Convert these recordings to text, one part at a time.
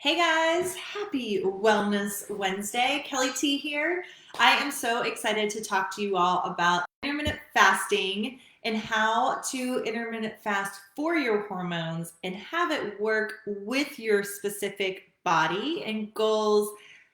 Hey guys, happy Wellness Wednesday. Kelly T here. I am so excited to talk to you all about intermittent fasting and how to intermittent fast for your hormones and have it work with your specific body and goals,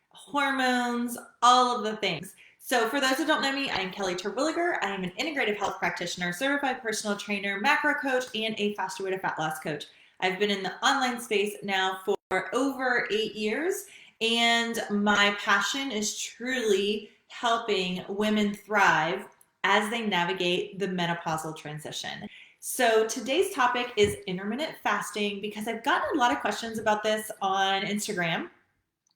hormones, all of the things. So, for those who don't know me, I am Kelly Terwilliger. I am an integrative health practitioner, certified personal trainer, macro coach, and a faster way to fat loss coach. I've been in the online space now for over 8 years, and my passion is truly helping women thrive as they navigate the menopausal transition. So today's topic is intermittent fasting because I've gotten a lot of questions about this on Instagram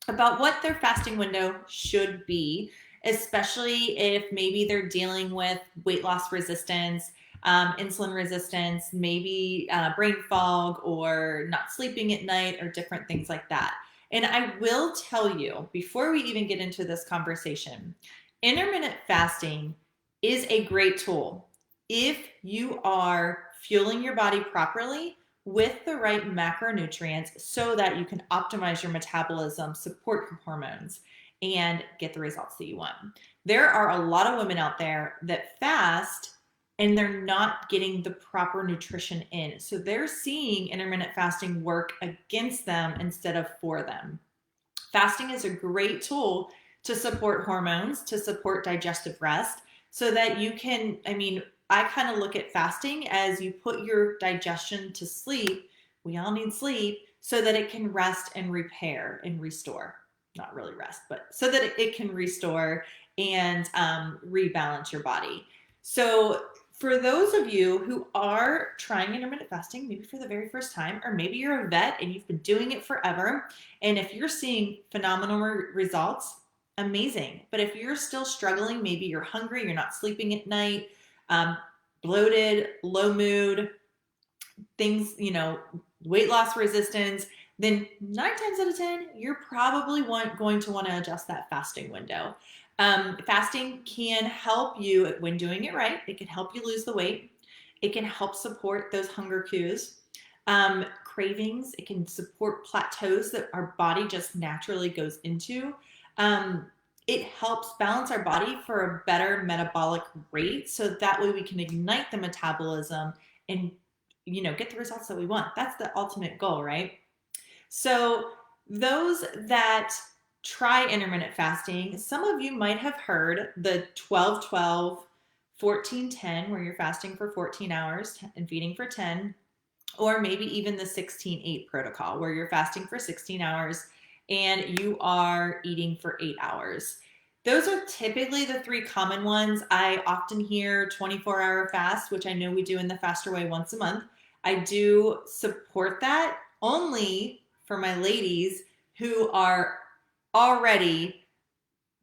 about what their fasting window should be, especially if maybe they're dealing with weight loss resistance, insulin resistance, maybe brain fog, or not sleeping at night, or different things like that. And I will tell you, before we even get into this conversation, intermittent fasting is a great tool if you are fueling your body properly with the right macronutrients so that you can optimize your metabolism, support your hormones, and get the results that you want. There are a lot of women out there that fast and they're not getting the proper nutrition in. So they're seeing intermittent fasting work against them instead of for them. Fasting is a great tool to support hormones, to support digestive rest, so that you can, I kind of look at fasting as you put your digestion to sleep. We all need sleep so that it can rest and repair and restore. Not really rest, but so that it can restore and rebalance your body. So for those of you who are trying intermittent fasting, maybe for the very first time, or maybe you're a vet and you've been doing it forever, and if you're seeing phenomenal results, amazing. But if you're still struggling, maybe you're hungry, you're not sleeping at night, bloated, low mood, things, weight loss resistance, then 9 times out of 10, you're probably going to want to adjust that fasting window. Fasting can help you when doing it right. It can help you lose the weight. It can help support those hunger cues, cravings. It can support plateaus that our body just naturally goes into. It helps balance our body for a better metabolic rate, so that way we can ignite the metabolism and get the results that we want. That's the ultimate goal, right? So those that try intermittent fasting, some of you might have heard the 12-12, 14-10, where you're fasting for 14 hours and feeding for 10, or maybe even the 16-8 protocol, where you're fasting for 16 hours and you are eating for 8 hours. Those are typically the three common ones. I often hear 24-hour fast, which I know we do in the Faster Way once a month. I do support that only for my ladies who are already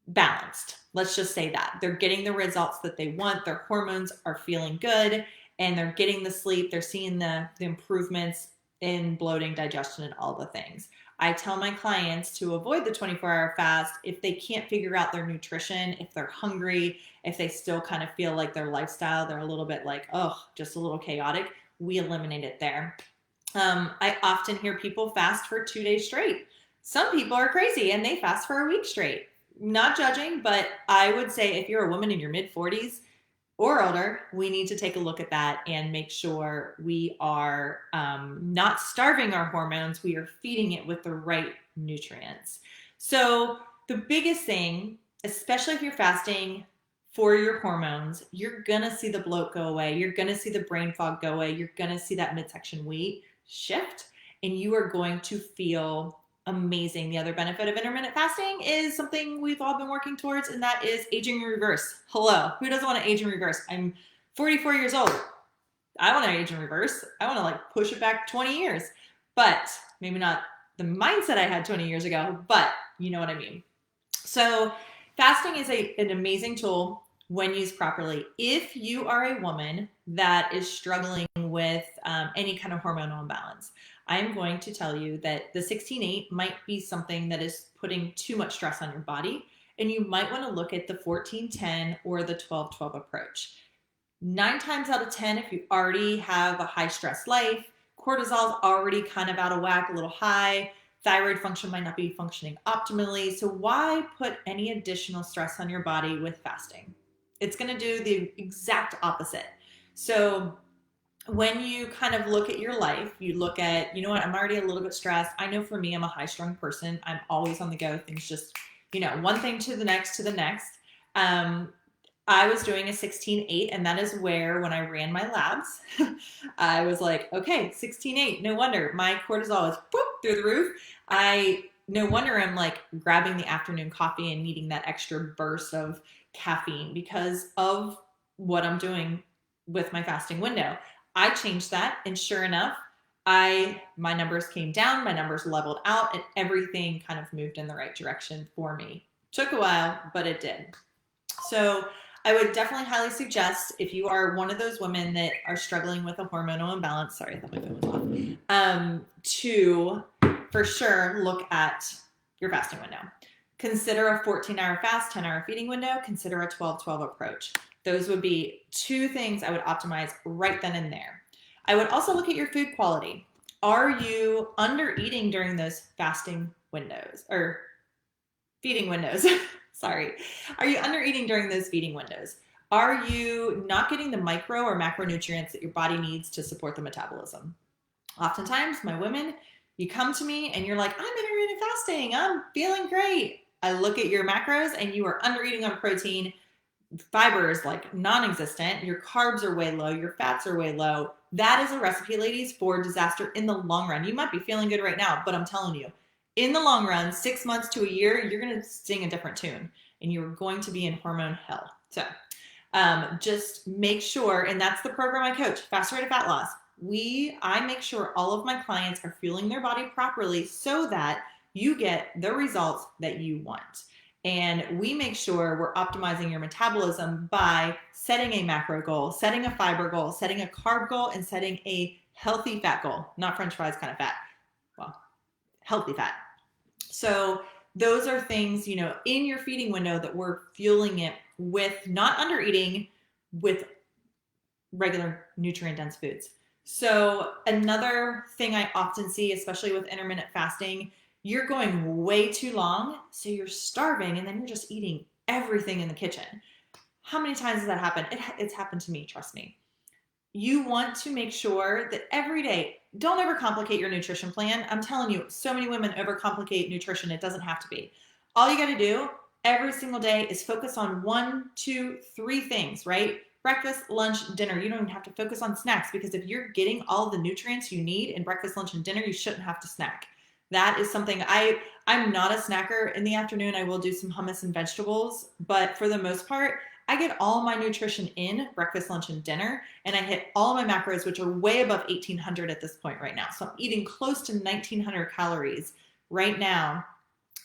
balanced. Let's just say that. They're getting the results that they want. Their hormones are feeling good and they're getting the sleep. They're seeing the improvements in bloating, digestion, and all the things. I tell my clients to avoid the 24-hour fast if they can't figure out their nutrition, if they're hungry, if they still kind of feel like their lifestyle, they're a little bit like, just a little chaotic. We eliminate it there. I often hear people fast for 2 days straight. Some people are crazy and they fast for a week straight. Not judging, but I would say if you're a woman in your mid-40s or older, we need to take a look at that and make sure we are not starving our hormones. We are feeding it with the right nutrients. So the biggest thing, especially if you're fasting for your hormones, you're going to see the bloat go away. You're going to see the brain fog go away. You're going to see that midsection weight shift, and you are going to feel amazing. The other benefit of intermittent fasting is something we've all been working towards, and that is aging in reverse. Hello, who doesn't want to age in reverse? I'm 44 years old. I want to age in reverse. I want to push it back 20 years, but maybe not the mindset I had 20 years ago, but you know what I mean. So fasting is an amazing tool when used properly. If you are a woman that is struggling with any kind of hormonal imbalance, I'm going to tell you that the 16-8 might be something that is putting too much stress on your body, and you might want to look at the 14-10 or the 12-12 approach. 9 times out of 10, if you already have a high stress life, cortisol's already kind of out of whack, a little high, Thyroid function might not be functioning optimally. So why put any additional stress on your body with fasting? It's going to do the exact opposite. So when you kind of look at your life, you look at, you know what, I'm already a little bit stressed. I know for me, I'm a high strung person. I'm always on the go. Things just, one thing to the next to the next. I was doing a 16-8, and that is where, when I ran my labs, I was like, okay, 16-8, no wonder. My cortisol is through the roof. No wonder I'm like grabbing the afternoon coffee and needing that extra burst of caffeine because of what I'm doing with my fasting window. I changed that, and sure enough, my numbers came down, my numbers leveled out, and everything kind of moved in the right direction for me. Took a while, but it did. So I would definitely highly suggest, if you are one of those women that are struggling with a hormonal imbalance, sorry, I thought my phone was off, to for sure look at your fasting window. Consider a 14-hour fast, 10-hour feeding window. Consider a 12-12 approach. Those would be two things I would optimize right then and there. I would also look at your food quality. Are you under eating during those fasting windows or feeding windows? Sorry. Are you under eating during those feeding windows? Are you not getting the micro or macronutrients that your body needs to support the metabolism? Oftentimes, my women, you come to me and you're like, I'm intermittent fasting. I'm feeling great. I look at your macros and you are under eating on protein. Fiber is like non-existent. Your carbs are way low. Your fats are way low. That is a recipe, ladies, for disaster in the long run. You might be feeling good right now, but I'm telling you, in the long run, 6 months to a year, you're going to sing a different tune and you're going to be in hormone hell. So just make sure, and that's the program I coach, Fast Rate of Fat Loss. I make sure all of my clients are fueling their body properly so that you get the results that you want. And we make sure we're optimizing your metabolism by setting a macro goal, setting a fiber goal, setting a carb goal, and setting a healthy fat goal, not French fries kind of fat. Well, healthy fat. So those are things, in your feeding window that we're fueling it with, not under eating, with regular nutrient dense foods. So another thing I often see, especially with intermittent fasting, you're going way too long, so you're starving, and then you're just eating everything in the kitchen. How many times has that happened? It's happened to me, trust me. You want to make sure that every day, don't overcomplicate your nutrition plan. I'm telling you, so many women overcomplicate nutrition. It doesn't have to be. All you got to do every single day is focus on 1, 2, 3 things, right? Breakfast, lunch, dinner. You don't even have to focus on snacks because if you're getting all the nutrients you need in breakfast, lunch, and dinner, you shouldn't have to snack. That is something I'm not a snacker. In the afternoon, I will do some hummus and vegetables, but for the most part, I get all my nutrition in breakfast, lunch, and dinner, and I hit all my macros, which are way above 1,800 at this point right now. So I'm eating close to 1,900 calories right now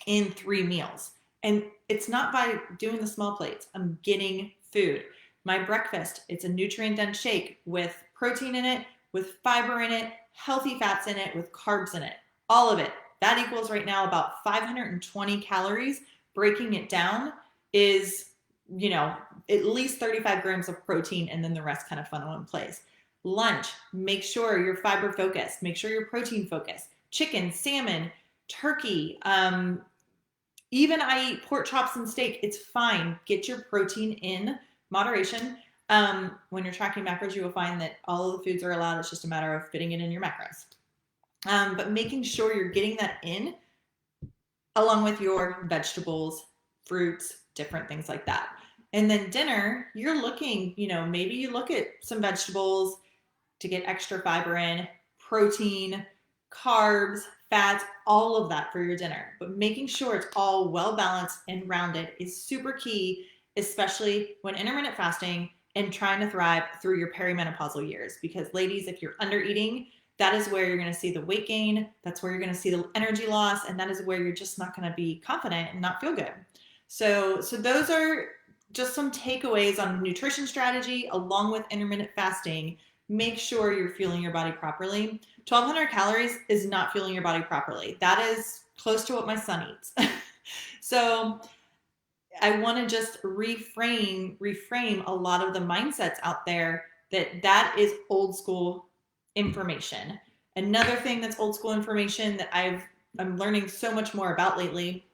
in 3 meals. And it's not by doing the small plates. I'm getting food. My breakfast, it's a nutrient-dense shake with protein in it, with fiber in it, healthy fats in it, with carbs in it. All of it. That equals right now about 520 calories. Breaking it down is, at least 35 grams of protein, and then the rest kind of funnel in place. Lunch, make sure you're fiber focused. Make sure you're protein focused. Chicken, salmon, turkey. Even I eat pork chops and steak. It's fine. Get your protein in moderation. When you're tracking macros, you will find that all of the foods are allowed. It's just a matter of fitting it in your macros. But making sure you're getting that in along with your vegetables, fruits, different things like that. And then dinner, you're looking, maybe you look at some vegetables to get extra fiber in, protein, carbs, fats, all of that for your dinner. But making sure it's all well balanced and rounded is super key, especially when intermittent fasting and trying to thrive through your perimenopausal years. Because ladies, if you're under eating, that is where you're going to see the weight gain. That's where you're going to see the energy loss. And that is where you're just not going to be confident and not feel good. So those are just some takeaways on nutrition strategy along with intermittent fasting. Make sure you're fueling your body properly. 1,200 calories is not fueling your body properly. That is close to what my son eats. So I want to just reframe a lot of the mindsets out there that is old school information. Another thing that's old school information that I've I'm learning so much more about lately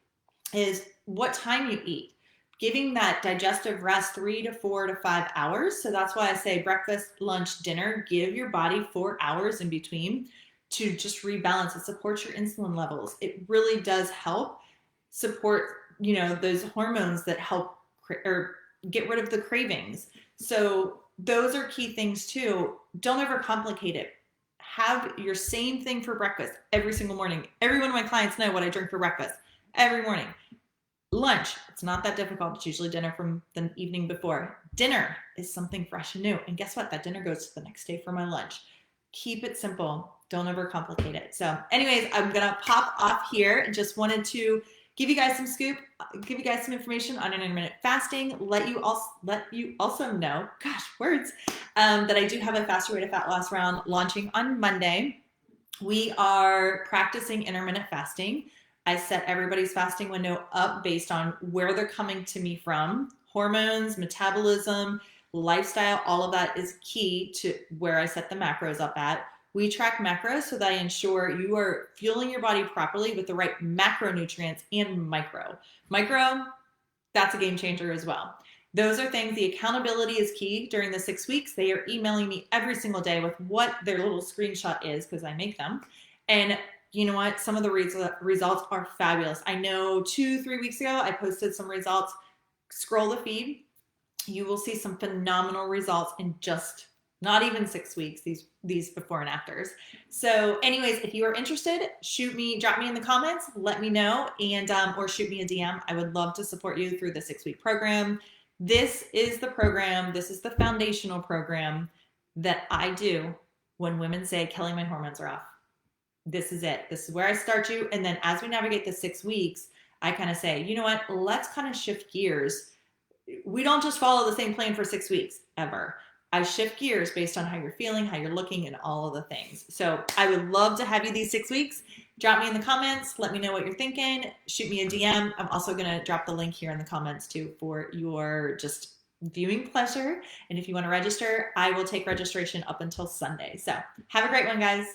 is what time you eat. Giving that digestive rest 3 to 4 to 5 hours. So that's why I say breakfast, lunch, dinner. Give your body 4 hours in between to just rebalance. It supports your insulin levels. It really does help support, those hormones that help or get rid of the cravings. So those are key things too. Don't overcomplicate it. Have your same thing for breakfast every single morning. Every one of my clients know what I drink for breakfast every morning. Lunch, it's not that difficult. It's usually dinner from the evening before. Dinner is something fresh and new. And guess what? That dinner goes to the next day for my lunch. Keep it simple. Don't overcomplicate it. So anyways, I'm going to pop off here. Just wanted to give you guys some scoop, give you guys some information on intermittent fasting, let you also know, that I do have a faster way to fat loss round launching on Monday. We are practicing intermittent fasting. I set everybody's fasting window up based on where they're coming to me from. Hormones, metabolism, lifestyle, all of that is key to where I set the macros up at. We track macros so that I ensure you are fueling your body properly with the right macronutrients and micro. Micro, that's a game changer as well. Those are things, the accountability is key during the 6 weeks. They are emailing me every single day with what their little screenshot is because I make them. And you know what? Some of the results are fabulous. I know 2-3 weeks ago, I posted some results. Scroll the feed. You will see some phenomenal results in just not even 6 weeks, these before and afters. So anyways, if you are interested, drop me in the comments, let me know, and or shoot me a DM. I would love to support you through the 6-week program. This is the program, this is the foundational program that I do when women say, Kelly, my hormones are off. This is it. This is where I start you. And then as we navigate the 6 weeks, I kind of say, you know what, let's kind of shift gears. We don't just follow the same plan for 6 weeks ever. I shift gears based on how you're feeling, how you're looking, and all of the things. So I would love to have you these 6 weeks. Drop me in the comments. Let me know what you're thinking. Shoot me a DM. I'm also going to drop the link here in the comments too for your just viewing pleasure. And if you want to register, I will take registration up until Sunday. So have a great one, guys.